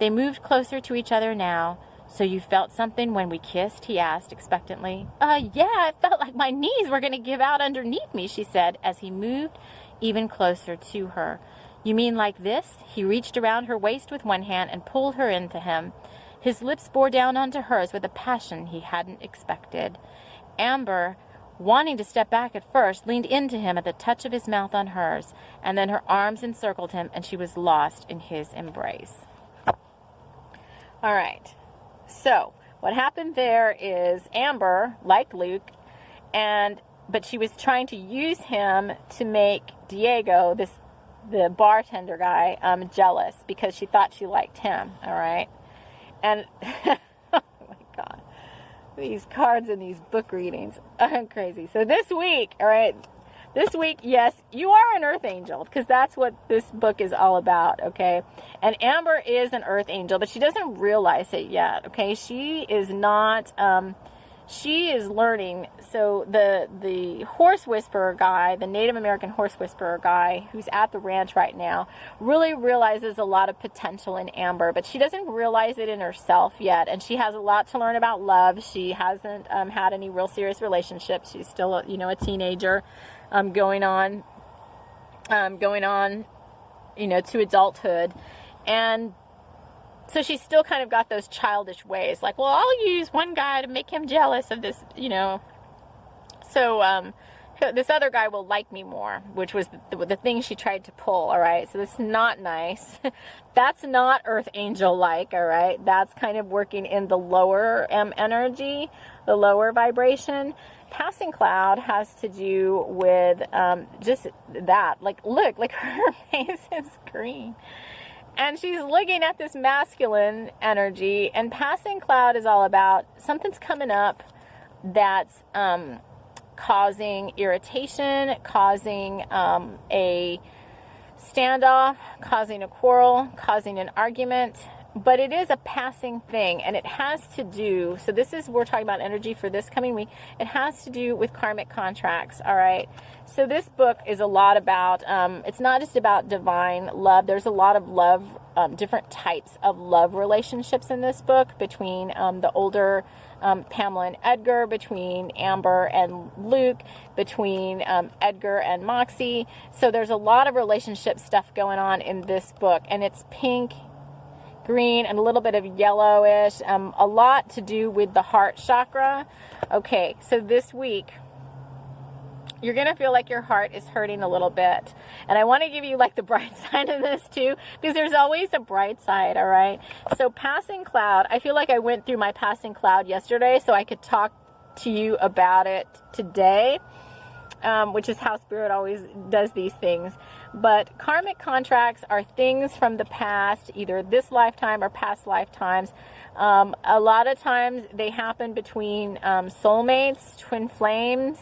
They moved closer to each other now. So you felt something when we kissed? He asked expectantly. Yeah, I felt like my knees were going to give out underneath me, she said, as he moved even closer to her. You mean like this? He reached around her waist with one hand and pulled her into him. His lips bore down onto hers with a passion he hadn't expected. Amber, wanting to step back at first, leaned into him at the touch of his mouth on hers, and then her arms encircled him, and she was lost in his embrace. All right. So what happened there is Amber, like Luke, but she was trying to use him to make Diego, this the bartender guy jealous because she thought she liked him, all right? And, oh my God, these cards and these book readings, I'm crazy. So this week, all right, this week, yes, you are an earth angel, because that's what this book is all about, okay? And Amber is an earth angel, but she doesn't realize it yet, okay? She is not, she is learning. So the horse whisperer guy, the Native American horse whisperer guy who's at the ranch right now, really realizes a lot of potential in Amber, but she doesn't realize it in herself yet. And she has a lot to learn about love. She hasn't had any real serious relationships. She's still, a teenager, going on, to adulthood. And so she's still kind of got those childish ways, like, well, I'll use one guy to make him jealous of this, So this other guy will like me more, which was the thing she tried to pull, all right? So this is not nice. That's not earth angel-like, all right? That's kind of working in the lower energy, the lower vibration. Passing cloud has to do with just that. Like, look, like her face is green. And she's looking at this masculine energy, and passing cloud is all about something's coming up that's causing irritation, causing a standoff, causing a quarrel, causing an argument. But it is a passing thing, and it has to do, so this is, we're talking about energy for this coming week, it has to do with karmic contracts, all right? So this book is a lot about, it's not just about divine love. There's a lot of love, different types of love relationships in this book between the older Pamela and Edgar, between Amber and Luke, between Edgar and Moxie. So there's a lot of relationship stuff going on in this book, and it's pink, green, and a little bit of yellowish, a lot to do with the heart chakra. Okay, so this week, you're going to feel like your heart is hurting a little bit. And I want to give you like the bright side of this too, because there's always a bright side, all right? So passing cloud, I feel like I went through my passing cloud yesterday, so I could talk to you about it today, which is how Spirit always does these things. But karmic contracts are things from the past, either this lifetime or past lifetimes. A lot of times they happen between soulmates, twin flames,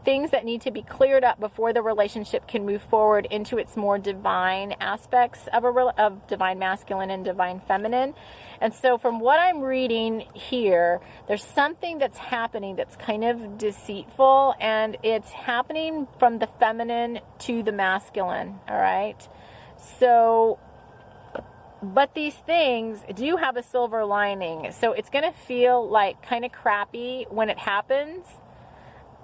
things that need to be cleared up before the relationship can move forward into its more divine aspects of divine masculine and divine feminine. And so from what I'm reading here, there's something that's happening that's kind of deceitful, and it's happening from the feminine to the masculine, all right? So, but these things do have a silver lining. So it's going to feel like kind of crappy when it happens.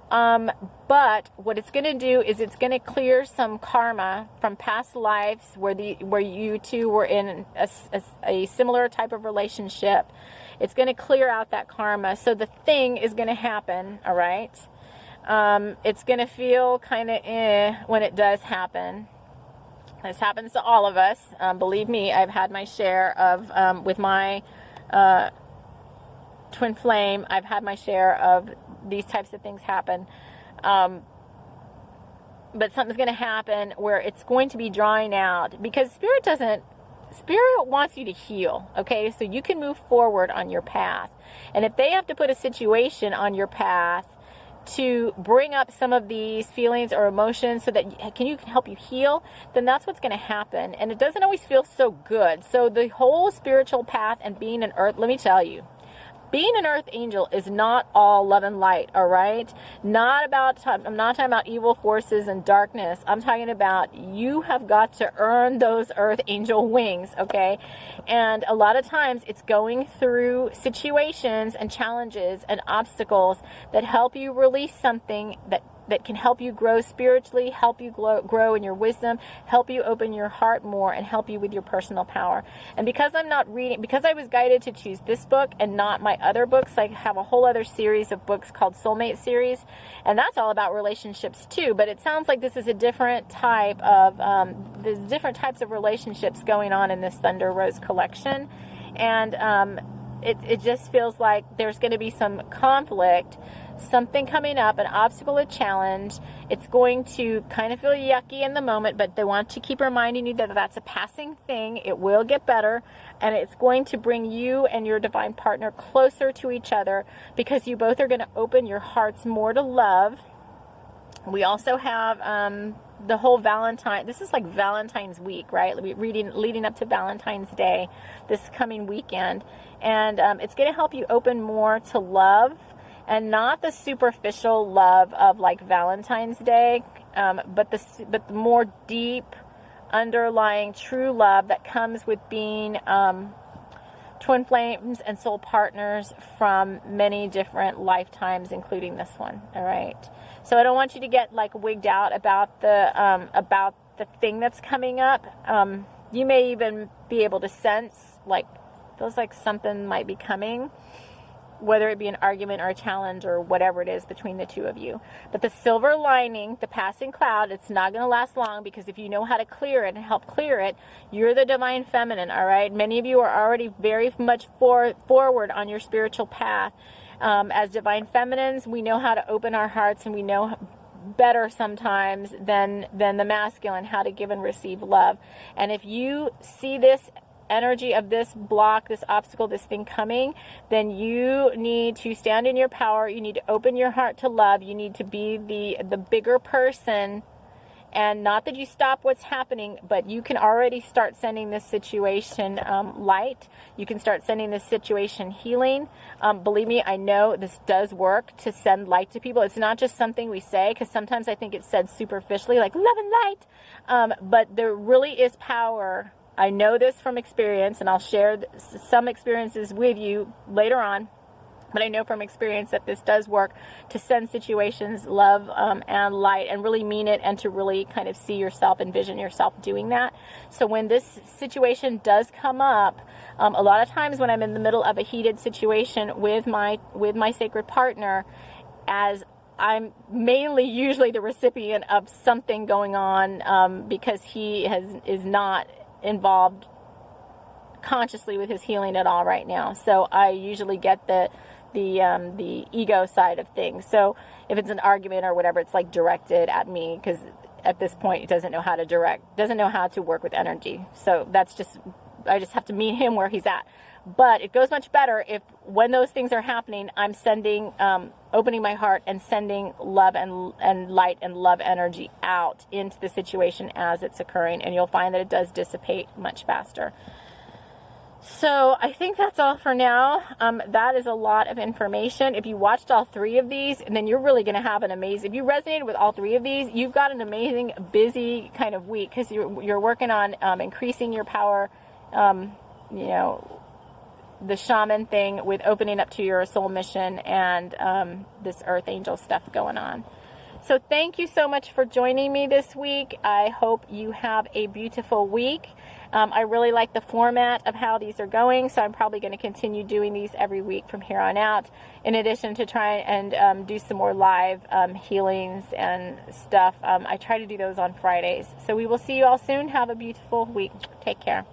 But what it's going to do is it's going to clear some karma from past lives where you two were in a similar type of relationship. It's going to clear out that karma. So the thing is going to happen, all right? It's going to feel kind of when it does happen. This happens to all of us. Believe me, I've had my share of, with my twin flame, I've had my share of these types of things happen. But something's going to happen where it's going to be drawing out, because Spirit wants you to heal, okay? So you can move forward on your path. And if they have to put a situation on your path to bring up some of these feelings or emotions so that you can help you heal, then that's what's going to happen. And it doesn't always feel so good. So the whole spiritual path and being an earth, let me tell you, being an earth angel is not all love and light, all right? I'm not talking about evil forces and darkness. I'm talking about you have got to earn those earth angel wings, okay? And a lot of times it's going through situations and challenges and obstacles that help you release something that can help you grow spiritually, help you grow in your wisdom, help you open your heart more, and help you with your personal power. And because I was guided to choose this book and not my other books, I have a whole other series of books called Soulmate Series, and that's all about relationships too. But it sounds like this is a different type of, there's different types of relationships going on in this Thunder Rose collection. And it just feels like there's going to be some conflict, something coming up, an obstacle, a challenge. It's going to kind of feel yucky in the moment, but they want to keep reminding you that that's a passing thing. It will get better, and it's going to bring you and your divine partner closer to each other, because you both are going to open your hearts more to love. We also have the whole this is like Valentine's week, right? Leading up to Valentine's Day this coming weekend. And it's going to help you open more to love, and not the superficial love of like Valentine's Day, but the more deep, underlying, true love that comes with being twin flames and soul partners from many different lifetimes, including this one. All right. So I don't want you to get like wigged out about the thing that's coming up. You may even be able to sense, like, feels like something might be coming, whether it be an argument or a challenge or whatever it is between the two of you. But the silver lining, the passing cloud, it's not going to last long, because if you know how to clear it and help clear it, you're the divine feminine, all right? Many of you are already very much forward on your spiritual path. As divine feminines, we know how to open our hearts, and we know better sometimes than the masculine how to give and receive love. And if you see this energy of this block, this obstacle, this thing coming, then you need to stand in your power. You need to open your heart to love. You need to be the bigger person. And not that you stop what's happening, but you can already start sending this situation light. You can start sending this situation healing. Believe me, I know this does work to send light to people. It's not just something we say, because sometimes I think it's said superficially, like love and light. But there really is power. I know this from experience, and I'll share some experiences with you later on. But I know from experience that this does work to send situations love and light, and really mean it, and to really kind of see yourself, envision yourself doing that. So when this situation does come up, a lot of times when I'm in the middle of a heated situation with my sacred partner, as I'm mainly usually the recipient of something going on, because he is not involved consciously with his healing at all right now. So I usually get the ego side of things. So if it's an argument or whatever, it's like directed at me, because at this point it doesn't know how to work with energy. So I just have to meet him where he's at. But it goes much better if, when those things are happening, I'm sending, opening my heart and sending love and light and love energy out into the situation as it's occurring. And you'll find that it does dissipate much faster. So I think that's all for now. That is a lot of information. If you watched all three of these, and then you're really going to have an amazing, if you resonated with all three of these, you've got an amazing, busy kind of week, because you're working on increasing your power, the shaman thing with opening up to your soul mission, and this earth angel stuff going on. So thank you so much for joining me this week. I hope you have a beautiful week. I really like the format of how these are going, so I'm probably going to continue doing these every week from here on out, in addition to try and do some more live healings and stuff. I try to do those on Fridays. So we will see you all soon. Have a beautiful week. Take care.